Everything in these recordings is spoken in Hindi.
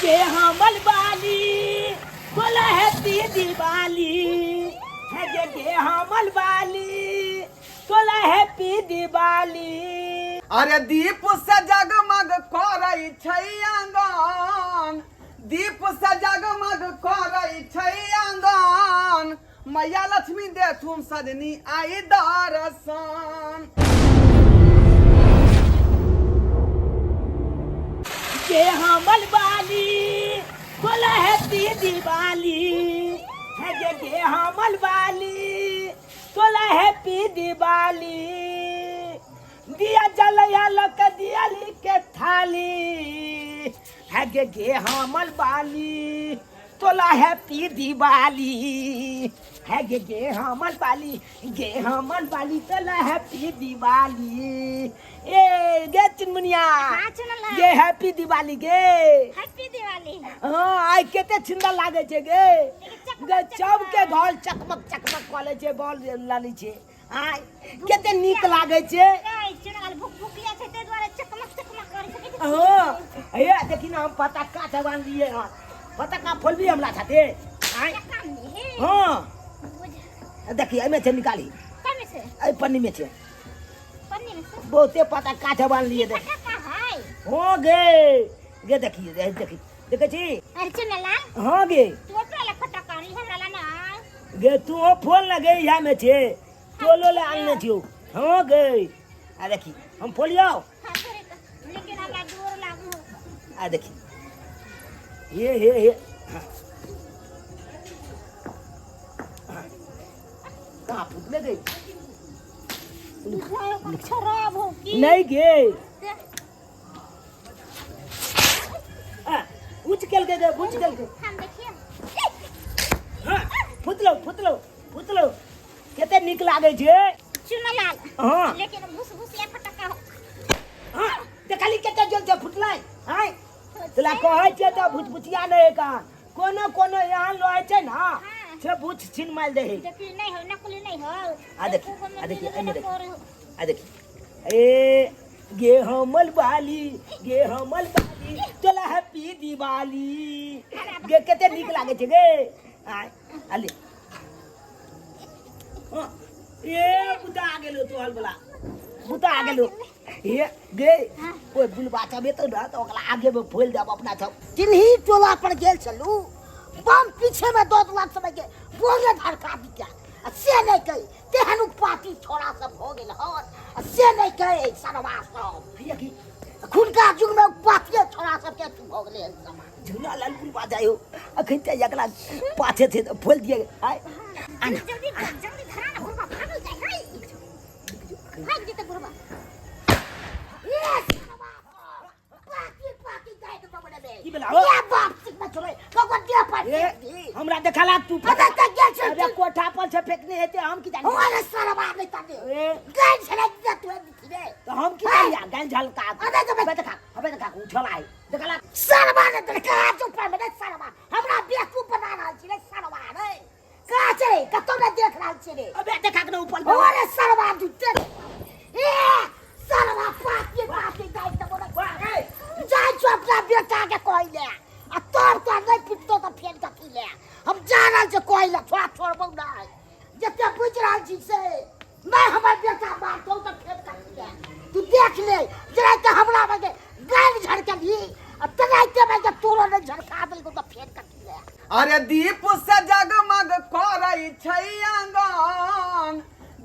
के हमल बाली बोला हैप्पी दिवाली है के हमल बाली बोला हैप्पी दिवाली। अरे दीप से जगमग करई छै आंगन, दीप से जगमग करई छै आंगन, मैया लक्ष्मी देथुन सजनी आई दर्शन। के हमल बाली बोला हैप्पी दिवाली है के हमल बाली बोला हैप्पी दिवाली। दिया जलया लक दियाली के थाली है के हमल बाली तोला हैप्पी दिवाली है गे हमल बाली गे हमल बाली तोला हैप्पी दिवाली। ए गे चुनमुनिया गे हैप्पी दिवाली गे हैप्पी दिवाली। हाँ आई केते सुंदर लागे छे गे गे सबके घर चकमक चकमक करे छे बॉल लाली छे आई केते नीक लागे छे। चुनगाल भुक भुकिया छे ते द्वारे चकमक चकमक करे छे। हां ए देखि ना हम पताका जवान लिए हां पताका फोलबी हमला छाते आई हां देखि एमे से निकाली कमे से ए पन्नी में छे पन्नी में से बहुते पताका जवान लिए दे का है हो गे गे देखि देखि देखे छी अरे चुनला हां गे तू ओकरा फटाका री हमरा ला ना गे तू फोन लगे या में छे तोलो ले आने छियो हां गे आ देखि हम फोलियो हां थोड़े लेकिन हमरा दूर लागू आ देखि ये कहाँ फूटले गई खराब हो की नहीं गे उच केल के उच केल के हम देखिए हां फुटलो फुटलो फुटलो केते निक लागे छे चुनलाल हां लेकिन भुस भुसिया फटाका हां देखली केते जल से फुटलै हां तला कहै छे त भुचभुचिया नै का कोनो कोनो यहां लोय छे ना से भुच छिन माल दे देखि नहीं हो नकली नहीं हो आ देखि एमे देख आ देखि ए गे हमल बाली तोला हैप्पी दिवाली गे केते निक लागे छे गे आले हां ए बुता आ गेलो तो हल बला बुता आ गेलो ये गे ओए बुलबा छबे तो ना तो ओकला आगे में फूल देब अपना सब तिनही टोला पर गेल छलू बम पीछे में 2 लाख समय के बोले धड़का दिया से नहीं कही तेहनु पार्टी छोड़ा सब हो गेल हन से नहीं कहे सरवा सब भैया की खुनका जुग में पार्टी छोड़ा सब के हो गेले झूला लाल बुलबा जायो अखन ते एकला पाछे थे तो फूल दिए आय जल्दी धरा ना बुरबा भागल जाय हाय भाग जेते बुरबा की बोला ये बाप सिखना छोड़े कगन दिया पर हमरा देखला तू पता त गेल छ अबे कोठा पर से फेंकने हेते हम की जाने ओरे सरवा नहीं ताने गाय छले तू दिखले तो हम की जानिया गाय झलका अबे देखा उठलाई देखला सरवा ने देखा चुप पर में सरवा हमरा बेवकूफ बना रहल छी रे सरवा रे का छे कतो ने देख रहल छी रे अबे देखा के ऊपर ओरे सरवा तू देख ए सरवा पाती गाय त बोला जाय चुपला बेटा के कहले आ तोर तो नहीं पिटतो तो फेल का ले हम जानल से कहले छोड़ा छोड़बो नहीं जते बुझ रहल छी से मैं हमर बेटा मारतो तो फेल का ले तू देख ले जरा के हमरा में गाल झड़के दी आ तनाइते में के तोरो ने झड़का देल को तो फेल का ले। अरे दीप से जगमग करई छै आंगन,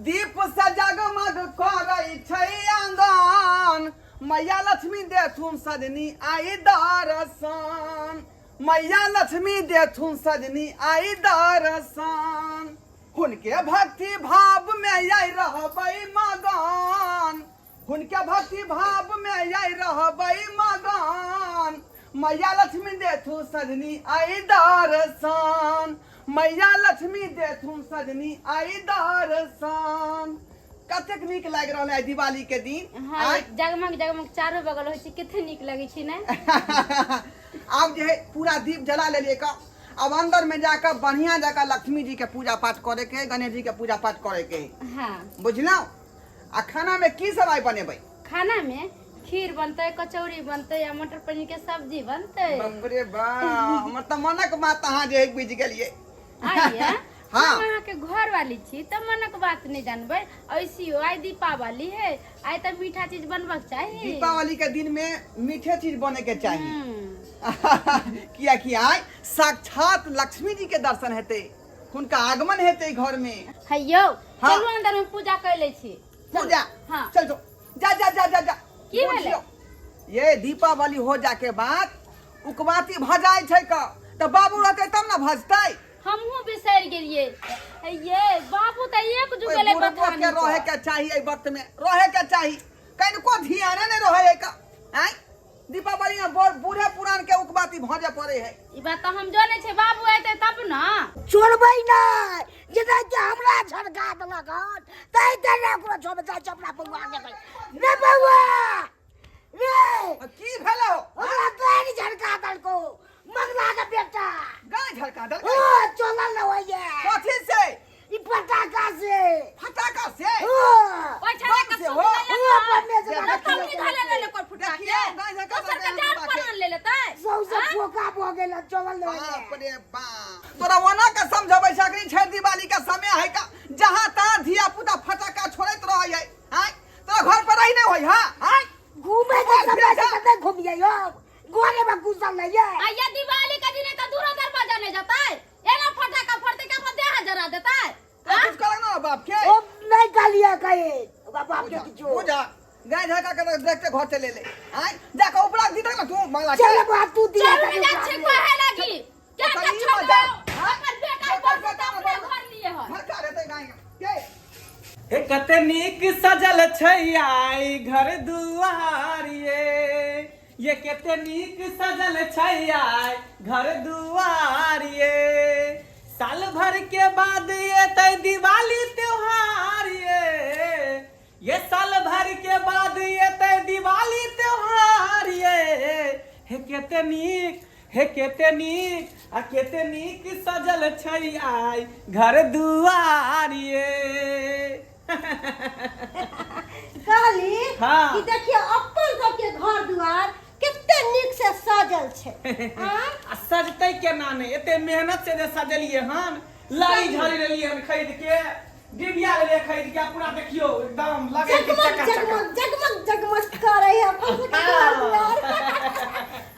दीप से जगमग करई छै आंगन, मैया लक्ष्मी देथुन सजनी आई दर्शन, मैया लक्ष्मी देथुन सजनी आई दर्शन। हुनके भक्ति भाव में आई रहबै मगन, हुनके भक्ति भाव में आई रहबै मगन, मैया लक्ष्मी देथुन सजनी आई दर्शन, मैया लक्ष्मी देथुन सजनी आई दर्शन। कतेक नीक लाग रहल है दिवाली के दिन। हाँ, जगमग जगमग चारों बगल होय छै कते नीक लगे छै ने। अब जे है पूरा दीप जला लेलिए का अब अंदर में जाकर बढ़िया जाकर लक्ष्मी जी के पूजा पाठ करे के, गणेश जी के पूजा पाठ करे के। हाँ बुझलौ। आ खाना में की सब आई बनेबै? खाना में खीर बनते, कचौड़ी बनते या मटर पनीर के सब्जी बनते। बाप रे बाप, मतलब मनक बात अहाँ जे एक बीज गेलिए। आइए हाँ। हम अहाँ के घर वाली छी त मनक बात नहीं जानबे। ऐसी हो आई दीपावली है, आई त मीठा चीज बनबक चाहिए। दीपावली के दिन में मीठे चीज बने के चाहिए। किया कि आज साक्षात लक्ष्मी जी के दर्शन हेते, उनका आगमन हेते घर में। हैयो हाँ। चलू अंदर में पूजा कर ले छी। पूजा हाँ। चल तो जा जा जा जा जा। की पूछ भेलै? लो। ये दीपावली हो जा के बाद उकबाती भजाय छै का, तो बाबू रहते तब ना भजतै। हमहू बिसर गेलिए। ये बाबू त एक ओए जुगले बुढ़बो बता के रहे के चाहिए, एहि वक्त में रहे के चाहिए। कनिको ध्यान नहीं रहे का। आय दीपावली में बूढ़े पुरान के उकबाती भजे पड़े है। ई बात त हम जाने छे, बाबू आते तब ना। छोड़बै ना, जेना कि हमरा झड़का देलक हन तै देना ओकरा छोड़ जा चपड़ा बउआ के रे बउआ रे की भेलो? हमरा तैन झड़का देलको मंगला के बेटा। गाय झड़का दल ओ चलल न होइए कथी से? ई पटाखा से। फटाका से? ओ ओइ छले के से सुन हो? ले अपने से देखिए, कम निकाले ले ले कर फुटा के। देखिए, गाय झड़का दोसर के दल जान के पर ले लेतै। सौसे फोका भ गेल चलल न बाप होइए। रे बाप, तोरा वना के समझबै सकरी छै दिवाली के समय है का, जहां तहां धिया पुता फटाका छोड़ैत रहै है। हां तोरा घर पर रही नहीं होई। हां हां घूमे के समय से कते घूमिए यो गोरे में घुसल नहीं है। आइया दिवाली के दिन त दूर दरवाजा ले जतै। एना फटाका फोड़ते के अपन देह जरा देतै। कुछ करक ना बाप के। ओ नहीं गालिया कहे बाबा के किछो। पूजा गाय झड़का के देख के घर चले ले। हां जाके उपरा दी ना तू माला के। चल बात तू दिया चल में जा छे कहे लगी। क्या तो क्या ई छोड़ मजा। अपन बेटा पर से अपने घर लिए हो। झड़का रहते गाय के। ए कते नीक सजल छै आई घर दुआर ये कते नीक सजल छै आई घर दुआर साल भर के बाद एतै दिवाली त्योहार ये साल भर के बाद एतै दिवाली त्योहार हे कते नीक आ कते नीक सजल छै आई घर दुआर कहली हाँ। कि देखिए अपन सबके घर दुआर कितने नीक से सजल छे। हाँ? आ सजतै केना नहीं, एते मेहनत से जे सजलिए हन, लाई झड़ी लेलिए हन खरीद के, डिबिया लेलिए खरीद के, पूरा देखियो एकदम लगे कि जगमग चकाचक। जगमग जगमग जगमग करे है अपन सबके घर दुआर।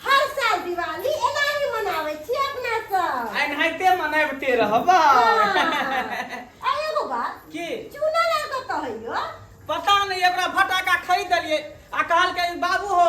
हर साल दिवाली एना ही मनावे छी अपना सब। एनाहिते मनाबते रहबा। आ एगो बात की चूना लगा तो है यो। पता नहीं, एकरा फटाका खरीद देलिए आ कहल के बाबू हो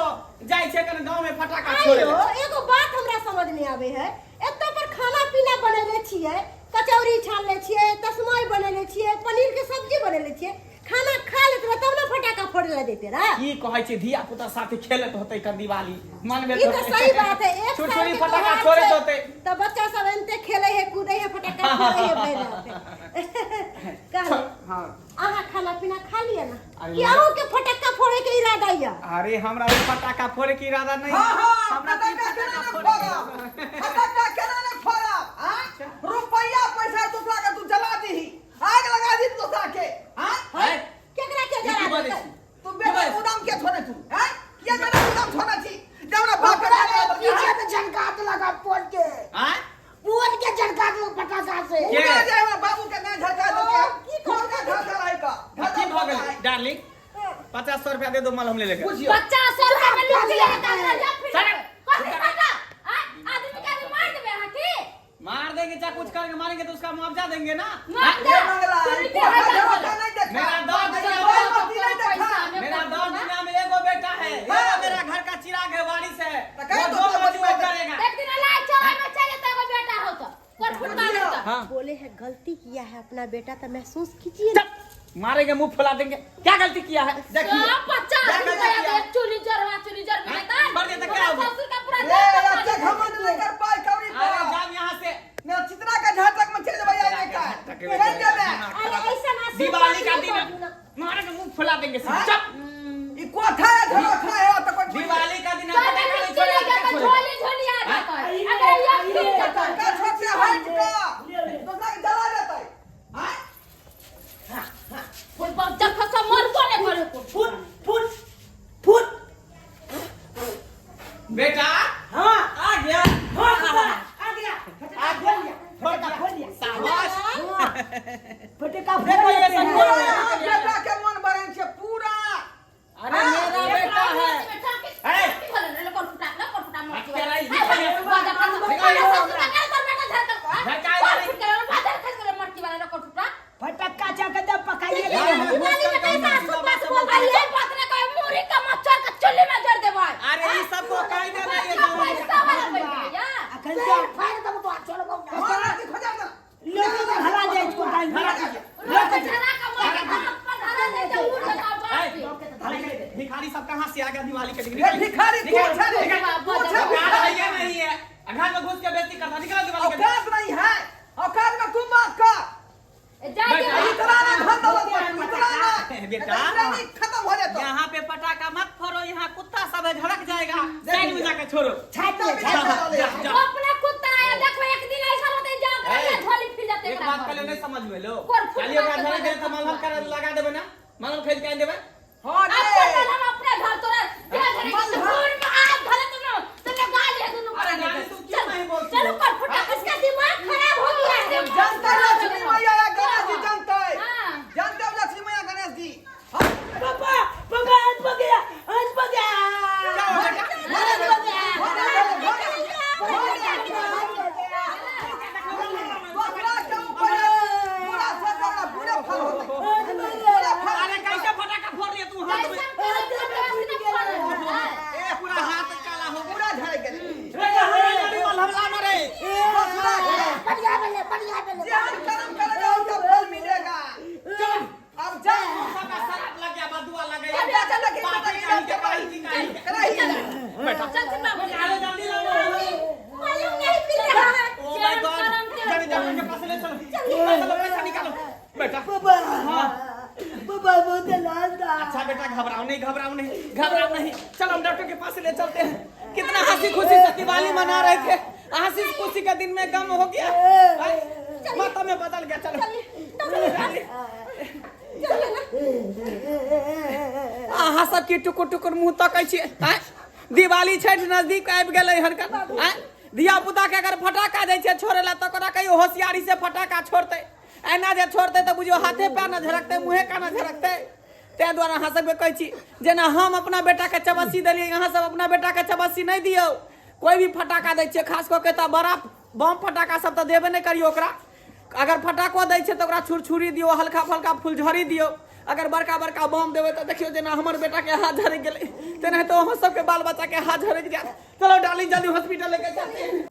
जाय छै कने गांव में फटाका छोड़े आइयो एगो बात हमरा समझ में आवे है, एत पर खाना पीना बनेले छियै, कचौड़ी छानले छियै, तस्मै बनेले छियै, पनीर के सब्जी बनेले छियै, खाना खा लेत रह तब ना फटाका फोड़े ला देते रह। की कहै छै धिया पुता साथे खेलत होतै कर दिवाली मनबे ई तो सही बात है। एक साल छोटी के फटाका त्योहार छोड़े छै, होतै। तो बच्चा सब एनते खेले है कूदे है फटाका फोड़े है बहना पे। कहले हां आहा खाना पीना खा लिया ना अरे कि आहू के फटाका फोड़े के इरादा या? अरे हमरा वो फटाका फोड़े के इरादा नहीं। हां हां हमरा फटाका तीन केना फटाका ने फोड़े के फोड़ा, इरादा। फटाका केना ने फोड़ा। हां रुपया पैसा दूसरा के तू जला दीही, आग लगा दी दूसरा के। हां केकरा के की जरा बोलै दे? छी? तू बेटा उदाम के छोड़े तू। हां ये बेटा उदाम छोड़ा छी जवना बाप ओकरा के ने पीछे में झटका लगा पोड़ के हां झटका दो पटाखा से। के? उड़ा जाए हमर बाबू के ना झटका दो के। की खोल के झटका लाई का। की भ गेल डार्लिंग? 500 रुपया दे दो मलहम ले लेके। बुझियो 50 रुपया में लूट लिया सर, जा फिर। सर, कथी करता? आदमी का मार देबे हाथी। मार देंगे चाहे कुछ करके मारेंगे तो उसका मुआवजा देंगे ना। मार दे। ये मंगला है, चोरी के कोई हाथ झटका में। नहीं देखा। मेरा दौड़ अच्छा, दुनिया कोई में मस्ती नहीं देखा। मेरा दौड़ दुनिया में एगो बेटा है, ये मेरा घर का चिराग है वारिस है, तो कहीं वो तो दो सब मजदूर बच करेगा। एक दिन लाइट चौराहे में चले तो एगो बेटा हो तो कर फुटबॉल बुझियो। तो। हाँ बोले है गलती किया है अपना बेटा तो महसूस कीजिए। चल, मारेंगे मुंह फुला देंगे। क्या गलती किया है? देखिए 50 क्या रुपया गलती किया? एक चुली जर में हाँ? बढ़ गया तो क्या हो गया? ससुर का पूरा ये देह अच्छा पर घमंड लेकर पाई कौड़ी अरे पड़ा। जान यहाँ से। मैं चित्रा का झाटक में चले भैया ये का। चल चले। अरे ऐसा ना दिवाली का दिन है, मारेंगे मुंह फुला देंगे हाँ? सब। चल, ई कोठा है झरोखा है तो कोई दिवाली का दिन है, तो पटाखा नहीं चले छोड़ेगा, गए तो छोड़ेगा। झोली झोली आ हाँ? जाता है। अगर ये ठीक है तो का छोट से हट का दूसरा के जला देता है। हां कोई बच्चा खसा मर को नहीं करे को। फुट फुट फुट बेर फाड़ दम बात चलो बाबू मारा की खजा ना लोग तो हला जाए इसको टाइम धरा हला दीजिए। लोग धरा का मार के धरा नहीं तो उड़ का बाप भिखारी सब कहाँ से आ गया दिवाली के दिन? ये भिखारी कौन है रे? औकात है ये नहीं है। घर में घुस के बेइज्जती करता, निकल दिवाली के दिन। औकात नहीं है, औकात में तुम बात कर। जाइए इतना ना धन दौलत पर इतना ना बेटा, नहीं खत्म हो जाए तो यहाँ पे पटाखा मत फोड़ो, यहाँ कुत्ता सब है झड़क जाएगा। साइड में जाके छोड़ो। छाती जा, छाती जा। वो अपना कुत्ता आया देखो एक दिन ऐसा होता है जाग रहा है झोली फिर जाते एक बात पहले नहीं समझ में लो। कोर फुट चलिए मार घर के दे तो मालूम कर लगा देबे ना, मालूम खरीद के देबे। हां अब रे हम अपने घर तोरा क्या करेंगे तो फोन में आप घरे तुमने गाली है दोनों अरे गाली तुम क्यों नहीं बोलती चलो कर फटा किसका दिमाग खराब हो गया है जानते हो लक्ष्मी मैया या गणेश जी जानते हैं? हाँ। जानते हो लक्ष्मी मैया गणेश जी? पापा पापा आज बगया आज बगया क्या हो बेटा? बकरा के ऊपर पूरा सजा पूरा फल होता है। अरे कैसे पटाखा फोड़ लिया तू हाथ में? ए पूरा हाथ काला हो गया। पूरा झड़ गया। हमला मारे। बढ़िया बोले ध्यान कर्म करेगा उसका फल मिलेगा। अब जा सबका शराब लग गया, बदुआ लग गया। जा जा लगे बातें कहीं के कहीं की कहीं। बेटा चल चल बाबू अरे जल्दी लो। मालूम नहीं पी रहा है ओ माय गॉड, जल्दी जल्दी के पास ले चलो। चलो पैसा निकालो। बेटा पापा पापा बहुत लाल था अच्छा बेटा, घबराओ नहीं घबराओ नहीं घबराओ नहीं। चलो हम डॉक्टर के पास ले चलते हैं। कितना हंसी खुशी से दिवाली मना रहे थे, हंसी खुशी का दिन में गम हो गया। माता में बदल गया। चलो अहाँ सब की टुकुर टुकुर मुंह तकै छियै। दिवाली छठ नजदीक आबि गेलै हन का। धिया पुता के अगर फटाका दै छै छोड़े ला तो ओकरा कहियो होशियारी से फटाका छोड़तै। एना जे छोड़तै तो बुझियो हाथे पैर न झरकतै, मुंहे का न झरकतै। ताहि दुआरे अहाँ सबके कहै छी जेना हम अपना बेटा के चबस्सी देलियै, अहाँ सब अपना बेटा के चबस्सी नहीं दियौ। कोई भी फटाका दै छै, खास कऽ के तऽ बड़ा बम फटाका सब तऽ देबे नहीं करियो ओकरा। अगर फटाको दै छै तऽ ओकरा छुरछुरी दियौ, हल्का फल्का फुलझड़ी दियौ। अगर बड़का बड़का बम देबै तऽ देखियो जेना हमर बेटा के हाथ झरक गेलै, तेनाहिते अहाँ सबके बाल बच्चा के हाथ झरक जायत। चलो डाली जल्दी हॉस्पिटल लेके चलते हैं।